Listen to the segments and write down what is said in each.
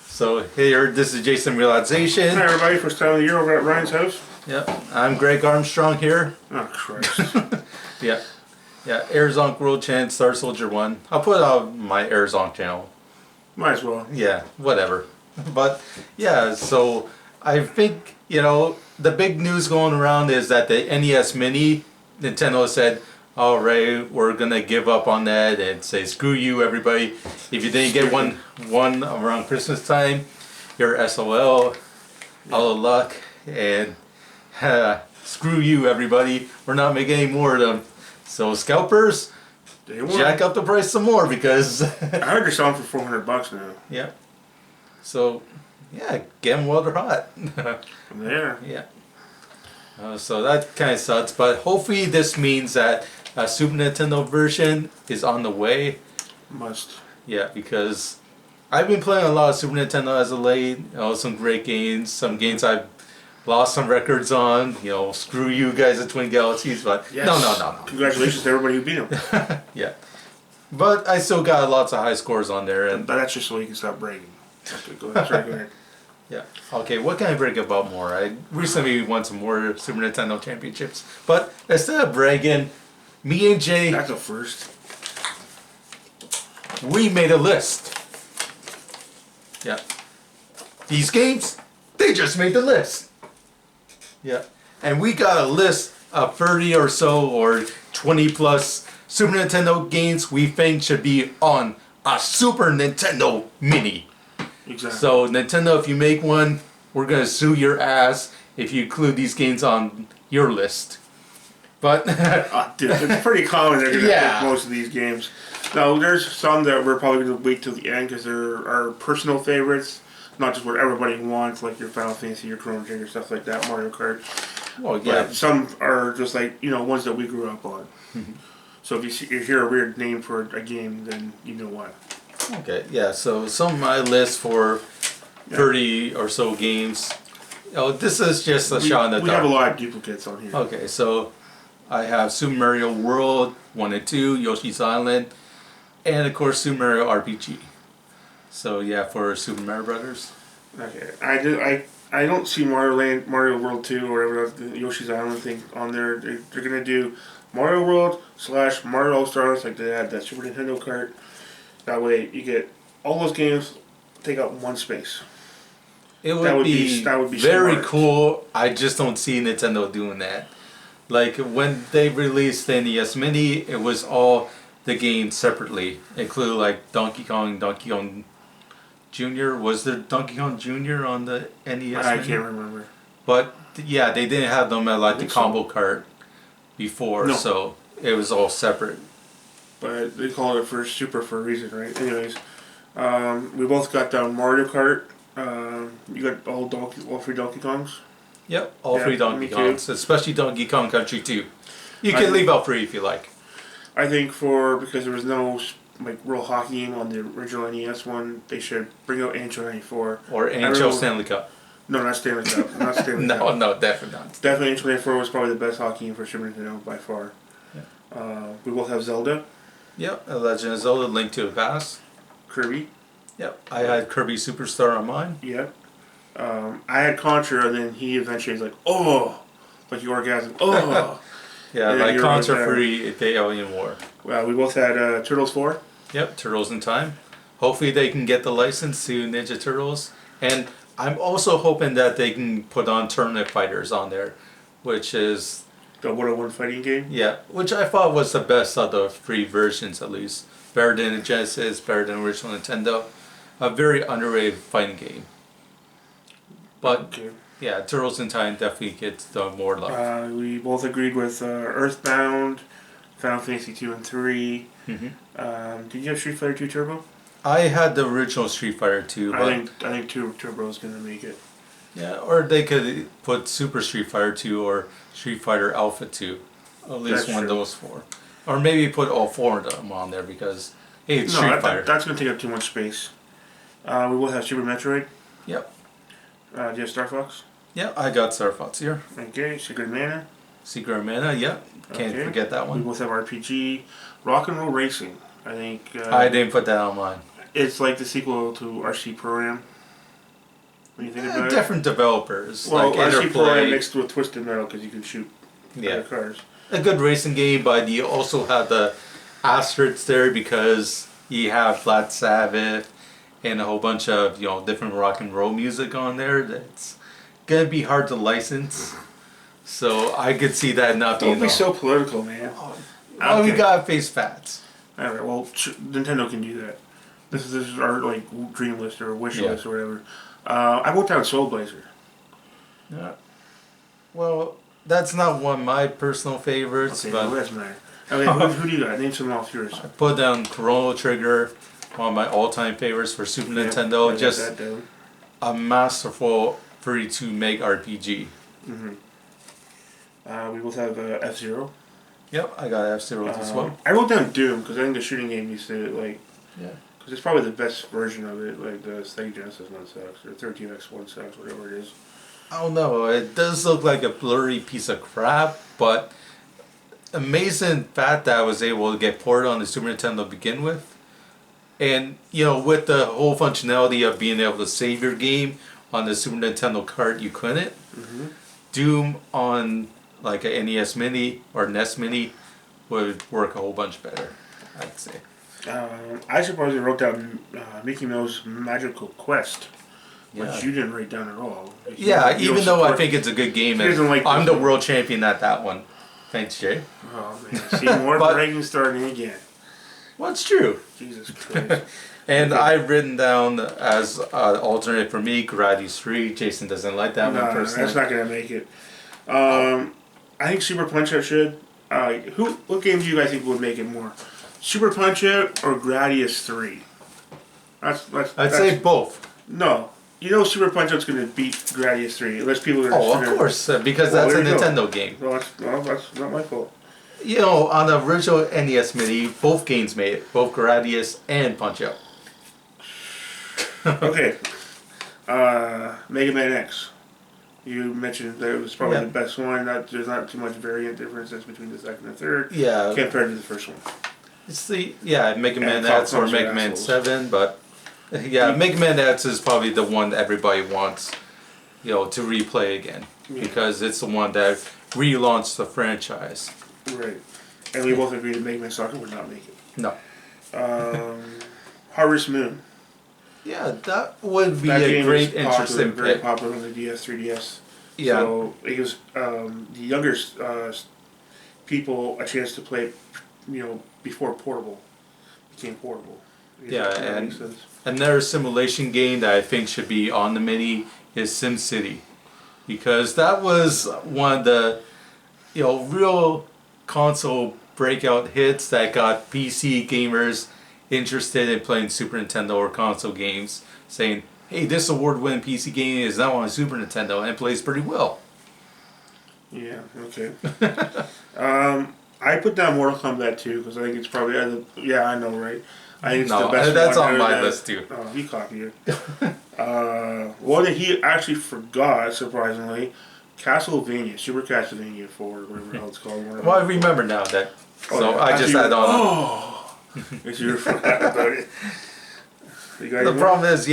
So here, this is Jason Realization. Hi everybody, first time of the year over at Ryan's house. Yep, I'm Greg Armstrong here. Oh Christ. Yeah, Arizonk World Champ, Star Soldier 1. I'll put out my Arizonk channel. Might as well. Yeah, whatever. But yeah, so I think, the big news going around is that the NES Mini, Nintendo said, alright, we're gonna give up on that and say screw you everybody. If you didn't get one around Christmas time, you're SOL, all of luck, and screw you everybody. We're not making any more of them. So scalpers, jack up the price some more because I heard they're selling for $400 now. Yeah. So yeah, get them while they're hot. There. Yeah. So that kind of sucks, but hopefully this means that a Super Nintendo version is on the way. Must. Yeah, because I've been playing a lot of Super Nintendo as of late. Some great games, some games I've lost some records on. Screw you guys at Twin Galaxies, but yes. No. Congratulations to everybody who beat them. Yeah. But I still got lots of high scores on there, and but that's just so you can stop bragging. Okay, go ahead. Sorry, go ahead. Yeah. Okay, what can I brag about more? I recently won some more Super Nintendo championships. But instead of bragging, me and Jay, That's a first. we made a list. Yeah. These games, they just made the list. Yeah. And we got a list of 30 or so or 20 plus Super Nintendo games we think should be on a Super Nintendo Mini. Exactly. So Nintendo, if you make one, we're gonna sue your ass if you include these games on your list. But Dude, it's pretty common they're gonna Yeah. pick most of these games. Now, there's some that we're probably gonna wait till the end because they're our personal favorites, not just what everybody wants, like your Final Fantasy, your Chrono Trigger, stuff like that, Mario Kart. well, yeah, But some are just like ones that we grew up on. So if you hear a weird name for a game, then you know why. okay, yeah. So some of my list for 30 or so games. This is just a shot in the We dark. have a lot of duplicates on here. Okay, so I have Super Mario World 1 and 2, Yoshi's Island, and of course Super Mario RPG. So yeah, for Super Mario Brothers. Okay, I don't see Mario World 2 or whatever the Yoshi's Island thing on there. They're gonna do Mario World / Mario All Stars like they had that Super Nintendo cart. That way you get all those games take up one space. It would be very smart. cool. I just don't see Nintendo doing that. Like when they released the NES Mini, it was all the games separately, including like Donkey Kong Jr. Was there Donkey Kong Jr. on the NES I Mini? can't remember. But yeah, they didn't have them at like the combo cart before, No. so it was all separate. But they call it for Super for a reason, right? Anyways, we both got down Mario Kart. You got all 3 Donkey Kongs. Yep, all Yeah, 3 Donkey me too. Kongs, especially Donkey Kong Country 2. You can leave out 3 if you like. I think because there was no like real hockey game on the original NES one, they should bring out NHL '94 Or NHL Stanley Cup. No, not Stanley Cup. Not Stanley Cup. No, definitely not. Definitely NHL '94 was probably the best hockey game for Super Nintendo by far. Yeah. We both have Zelda, Yep, A Legend of Zelda: Link to the Past. Kirby. Yep, I had Kirby Superstar on mine. Yep. I had Contra, and then he eventually was like, oh, like you orgasm. Oh. Yeah, And like you're Contra right there. Free, the Alien War. Well, we both had Turtles 4. Yep, Turtles in Time. Hopefully they can get the license to Ninja Turtles. And I'm also hoping that they can put on Tournament Fighters on there, which is... The 101 fighting game. Yeah, which I thought was the best of the 3 versions at least. Better than the Genesis, better than original Nintendo. A very underrated fighting game. But, Okay. yeah, Turtles in Time definitely gets the more love. We both agreed with Earthbound, Final Fantasy 2 and 3. Mm-hmm. Did you have Street Fighter 2 Turbo? I had the original Street Fighter 2, but... I think 2 Turbo is going to make it. Yeah, or they could put Super Street Fighter 2 or Street Fighter Alpha 2. At least That's one of true. those 4. Or maybe put all 4 of them on there because, hey, it's Street Fighter. That's going to take up too much space. We both have Super Metroid. Yep. Do you have Star Fox? Yep, I got Star Fox here. Okay, Secret of Mana. Secret of Mana, yep. Can't Okay. forget that We one. both have RPG. Rock and Roll Racing. I think I didn't put that on mine. it's like the sequel to RC Pro-Am. When you think about it. Different developers, Well, like RC Pro-Am Interplay. mixed with Twisted Metal because you can shoot other cars. A good racing game, but you also have the asterisks there because you have Black Sabbath and a whole bunch of different rock and roll music on there. That's gonna be hard to license. So I could see that not being. Don't be so political, man. Oh, we gotta face facts. All right, well, Nintendo can do that. This is our dream list or wish list or whatever. I wrote down Soul Blazer. Yeah. Well, that's not one of my personal favorites, Okay, but well, that's matter. Okay, who do you got? Name some off yours. I put down Chrono Trigger, one of my all-time favorites for Super Nintendo. Just a masterful 32 meg RPG. We both have F-Zero. Yep, I got F-Zero as well. I wrote down Doom because I think the shooting game used to Yeah. because it's probably the best version of it. Like the Sega Genesis one sucks or 13X1 sucks, whatever it is. I don't know. It does look like a blurry piece of crap, but amazing fact that I was able to get ported on the Super Nintendo to begin with. And, with the whole functionality of being able to save your game on the Super Nintendo cart, you couldn't. Doom on like a NES Mini or NES Mini would work a whole bunch better, I'd say. I surprisingly wrote down Mickey Mouse Magical Quest, which Yeah. you didn't write down at all. Yeah, You even don't though I support- think it's a good game, He doesn't like I'm this the world champion at that one. Thanks, Jay. Oh man, see more But- bragging starting again. Well, it's true. Jesus Christ. And I've written down as alternate for me, Gradius 3. Jason doesn't like that one No, personally. that's not gonna make it. I think Super Punch Out should. What game do you guys think would make it more? Super Punch Out or Gradius 3? I'd say both. No. Super Punch Out's gonna beat Gradius 3 unless people are. Oh, of course, because that's a there you go. Nintendo game. Well, that's not my fault. On the original NES Mini, both games made it. Both Gradius and Punch Out. Okay. Mega Man X. You mentioned that it was probably the best one. There's not too much variant differences between the second and third. Yeah. Compared to the first one. It's Mega Man And X or Capcom's Mega Man assholes. 7, but Mega Man X is probably the one that everybody wants, to replay again. Yeah. Because it's the one that relaunched the franchise. Right. And we both agreed that Mega Man Soccer would not make it. No. Harvest Moon. Yeah, that would be That a game great, was popular, interesting very pick. popular on the DS, 3DS. Yeah. So it gives the younger people a chance to play, before portable became portable. Yeah, If that and makes sense. another simulation game that I think should be on the Mini is SimCity. Because that was one of the, real console breakout hits that got PC gamers interested in playing Super Nintendo or console games, saying, hey, this award-winning PC game is now on Super Nintendo and it plays pretty well. Yeah, okay. I put down Mortal Kombat 2 because I think it's probably, I know, right? I think it's the best that's one. on my list too. Oh, he copied it. One that he actually forgot, surprisingly, Castlevania, Super Castlevania 4, whatever the hell it's called. Well, I remember now that, I just add on. Oh! Because you forgot about it. You got The any problem is,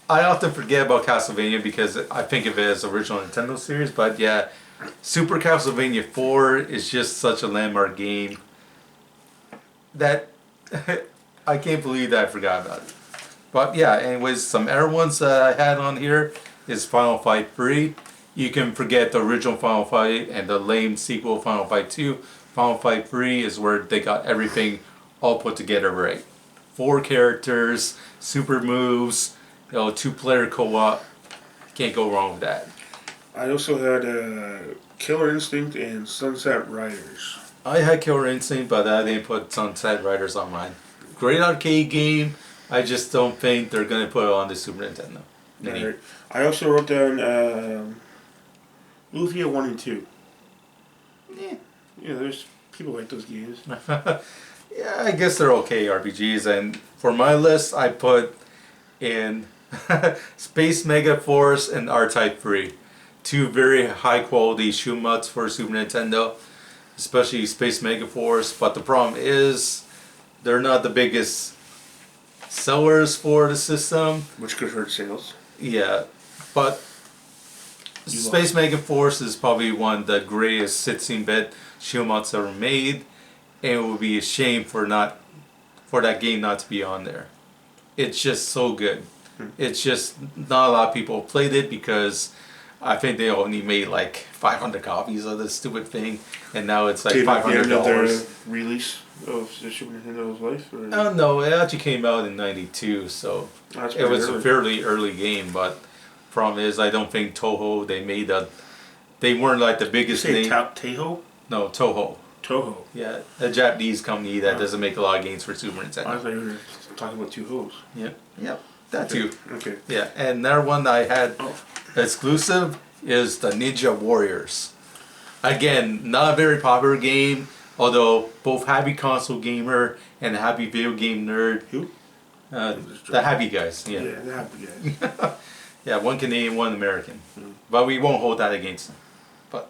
I often forget about Castlevania because I think of it as original Nintendo series, but Super Castlevania 4 is just such a landmark game that I can't believe that I forgot about it. But anyways, some other ones that I had on here is Final Fight 3. You can forget the original Final Fight and the lame sequel Final Fight 2. Final Fight 3 is where they got everything all put together right. 4 characters, super moves, 2-player co-op. Can't go wrong with that. I also had Killer Instinct and Sunset Riders. I had Killer Instinct, but I didn't put Sunset Riders on mine. Great arcade game. I just don't think they're going to put it on the Super Nintendo Mini. Right. I also wrote down Lufia 1 and 2. Yeah. There's people like those games. I guess they're okay RPGs. And for my list, I put in Space Mega Force and R-Type 3. 2 very high quality shoot-em-ups for Super Nintendo. especially Space Megaforce. But the problem is, they're not the biggest sellers for the system. Which could hurt sales. Yeah, but Space Megaforce is probably one of the greatest 16-bit shoot 'em ups ever made, and it would be a shame for that game not to be on there. It's just so good. It's just not a lot of people played it because I think they only made like 500 copies of this stupid thing, and now it's like $500. Release of the Super Nintendo's life? Or? Oh no, it actually came out in '92, so That's it was early. a fairly early game. But problem is, I don't think Toho they weren't like the biggest Say name. Toho? No, Toho. Toho. Yeah, a Japanese company that doesn't make a lot of games for Super Nintendo. I thought you were talking about two hoes. Yep, that too. Okay. Yeah, and another one that I had Oh. exclusive is the Ninja Warriors. Again, not a very popular game, although both happy console gamer and a happy video game nerd. Who? The happy guys, yeah. Yeah, the happy guys. Yeah, one Canadian, one American. But we won't hold that against them. But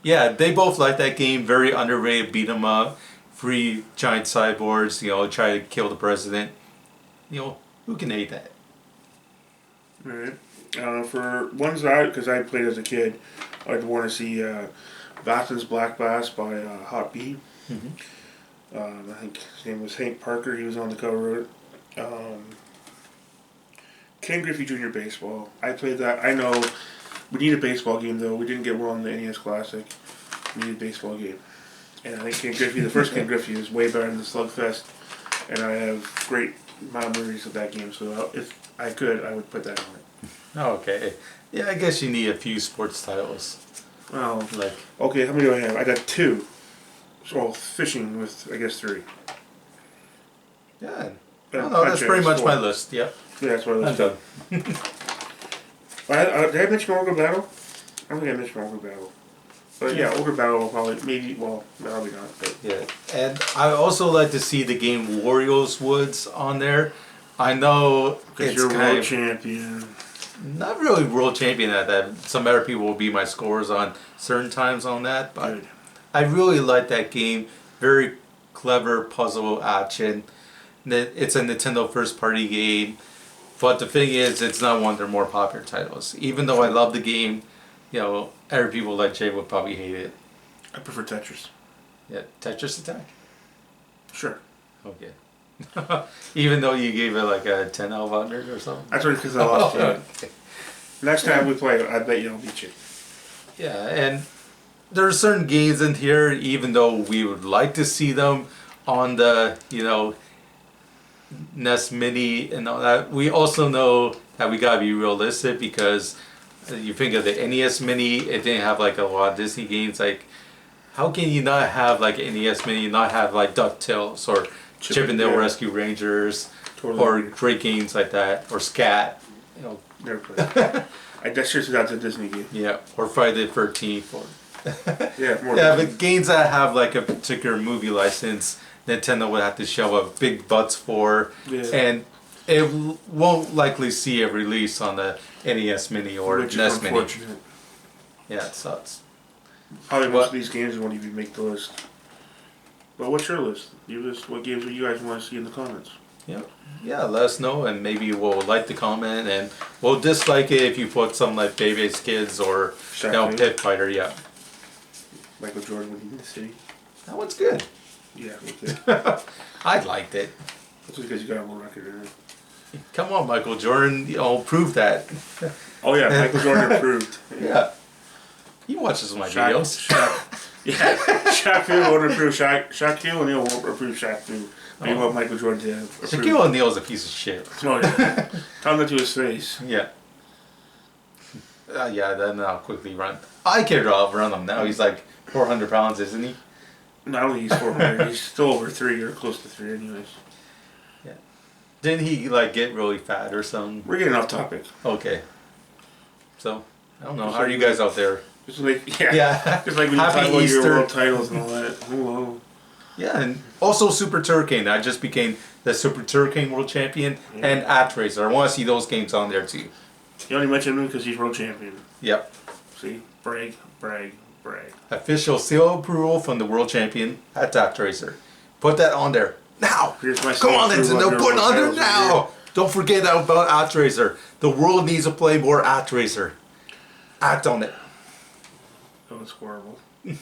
yeah, they both like that game. Very underrated beat 'em up. Free giant cyborgs, try to kill the president. Who can hate that? Alright. For ones that because I played as a kid, I'd want to see Vasson's Black Bass by Hot B. I think his name was Hank Parker. He was on the cover of it. Ken Griffey Jr. Baseball. I played that. I know we need a baseball game though. We didn't get one on the NES Classic. We need a baseball game. And I think Ken Griffey, the first Ken Griffey, is way better than the Slugfest. And I have great memories of that game. So if I could, I would put that on it. Okay. Yeah, I guess you need a few sports titles. Well, Like, okay, how many do I have? I got 2. So fishing with, I guess, 3. yeah. Yeah, No, that's pretty much 4. my list. Yep. Yeah, that's what I I'm was done. Did I mention Ogre Battle? I don't think I mentioned Ogre Battle. But yeah, Ogre Battle will probably, maybe, well, probably not. But. Yeah, and I also like to see the game Warriors Woods on there. I know Because it's you're kind world of champion. not really world champion at that. Some other people will be my scores on certain times on that, but Good. I really like that game. Very clever puzzle action. It's a Nintendo first party game, but the thing is, it's not one of their more popular titles. Even though I love the game, other people like Jay would probably hate it. I prefer Tetris. Yeah, Tetris Attack. Sure. Okay. Even though you gave it like a 10 out of 100 or something? That's only because I lost you. Okay. Next time we play, I bet you I'll beat you. Yeah, and there are certain games in here, even though we would like to see them on the, NES Mini and all that, we also know that we gotta be realistic because you think of the NES Mini, it didn't have like a lot of Disney games. Like, how can you not have like NES Mini, not have like DuckTales or Chip and Dale yeah. Rescue Rangers, Totally or agree. great games like that, or Scat, Never played. That's just that's a Disney game. yeah, or Friday the 13th, or Yeah, more. yeah, Disney. but games that have like a particular movie license, Nintendo would have to shove up big butts for, Yeah. and it won't likely see a release on the NES Mini or Which is NES Mini. unfortunate. Yeah, it sucks. Probably most What? of these games won't even make the list. But what's your list? Your list. What games would you guys want to see in the comments? Yeah, let us know, and maybe we'll like the comment, and we'll dislike it if you put something like Baby's Kids or Shaq Fu. Pit Fighter. Yeah, Michael Jordan winning the city. that one's good. Yeah, okay. I liked it. That's because you got a world record in it. Come on, Michael Jordan, prove that. Oh yeah, Michael Jordan approved. Yeah. He watches my Shaq, videos. yeah, Shaq Fu won't approve Shaquille O'Neal won't approve Shaq Fu. But you want Michael Jordan to approve. Shaquille O'Neal's a piece of shit. Oh yeah. Tell him that to his face. Yeah. Yeah, then I'll quickly run. I can run him now. He's like 400 pounds, isn't he? Not only he's 400, he's still over 3 or close to 3 anyways. Yeah. Didn't he like get really fat or something? We're getting off topic. Okay. So, I don't know. How are you guys out there? Just like, yeah. Yeah. Just like when you Happy talk about your Easter. world titles and all that. Hello. Yeah, and also Super Turricane. I just became the Super Turricane World Champion and Actraiser. I want to see those games on there too. You only mentioned him because he's world champion. Yep. See? Brag, brag, Right. Official seal of approval from the world champion at Tap Tracer. Put that on there now. Here's my Come on, seal of approval Nintendo, of put it your on there titles right now. Don't forget about At Tracer. The world needs to play more At Tracer. Act on it. That was horrible. I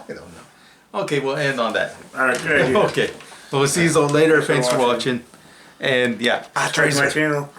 don't know. Okay, we'll end on that. Alright, good idea. Okay. We'll see you all later. Thanks for Thanks for watching. watching. And yeah, At Subscribe to my Tracer. channel.